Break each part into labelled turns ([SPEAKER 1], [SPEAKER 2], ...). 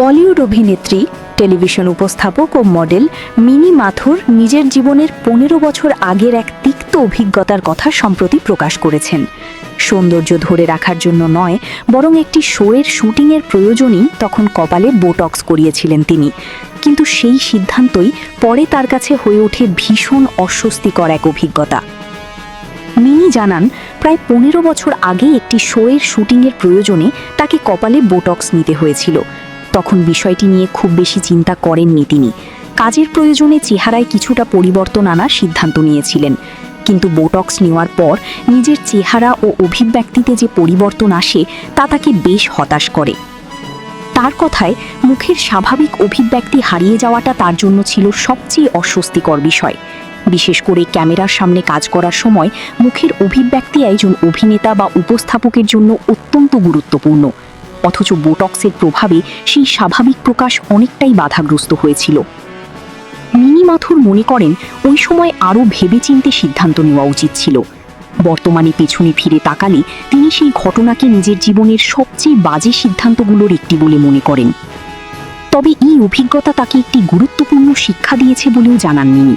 [SPEAKER 1] বলিউড অভিনেত্রী, টেলিভিশন উপস্থাপক ও model mini মাথুর নিজের জীবনের 15 বছর আগের এক তিক্ত অভিজ্ঞতার কথা সম্প্রতি প্রকাশ করেছেন। সৌন্দর্য ধরে রাখার জন্য নয়, বরং একটি শোয়ের শুটিংয়ের প্রয়োজনেই তখন কপালে বোটক্স করিয়েছিলেন তিনি। কিন্তু সেই সিদ্ধান্তই পরে তার কাছে হয়ে ওঠে ভীষণ অস্বস্তিকর এক অভিজ্ঞতা। মিনি জানান, প্রায় 15 বছর আগে একটি শোয়ের শুটিংয়ের প্রয়োজনে তাকে কপালে বোটক্স নিতে হয়েছিল। তখন বিষয়টি নিয়ে খুব বেশি চিন্তা করেননি তিনি। কাজের প্রয়োজনে চেহারায় কিছুটা পরিবর্তন আনার সিদ্ধান্ত নিয়েছিলেন। কিন্তু বোটক্স নেওয়ার পর নিজের চেহারা ও অভিব্যক্তিতে যে পরিবর্তন আসে তা তাকে বেশ হতাশ করে। তার কথায়, মুখের স্বাভাবিক অভিব্যক্তি হারিয়ে যাওয়াটা তার জন্য ছিল সবচেয়ে অস্বস্তিকর বিষয়। বিশেষ করে ক্যামেরার সামনে কাজ করার সময় মুখের অভিব্যক্তি একজন অভিনেতা বা উপস্থাপকের জন্য অত্যন্ত গুরুত্বপূর্ণ। অথচ বোটক্সের প্রভাবে সেই স্বাভাবিক প্রকাশ অনেকটাই বাধাগ্রস্ত হয়েছিল। মিনি মাথুর মনে করেন, ওই সময় আরও ভেবেচিন্তে সিদ্ধান্ত নেওয়া উচিত ছিল। বর্তমানে পেছনে ফিরে তাকালে তিনি সেই ঘটনাকে নিজের জীবনের সবচেয়ে বাজে সিদ্ধান্তগুলোর একটি বলে মনে করেন। তবে এই অভিজ্ঞতা তাকে একটি গুরুত্বপূর্ণ শিক্ষা দিয়েছে বলেও জানান মিনি।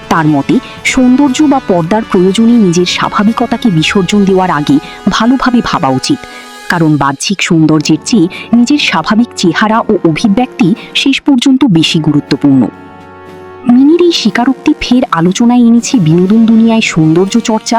[SPEAKER 1] তার মতে, সৌন্দর্য বা পর্দার প্রয়োজনে নিজের স্বাভাবিকতাকে বিসর্জন দেওয়ার আগে ভালোভাবে ভাবা উচিত, কারণ বাহ্যিক সৌন্দর্যের চেয়ে নিজের স্বাভাবিক চেহারা ও অভিব্যক্তি শেষ পর্যন্ত বেশি গুরুত্বপূর্ণ। মিনির এই স্বীকারোক্তি ফের আলোচনায় এনেছে বিনোদন দুনিয়ায় সৌন্দর্য চর্চা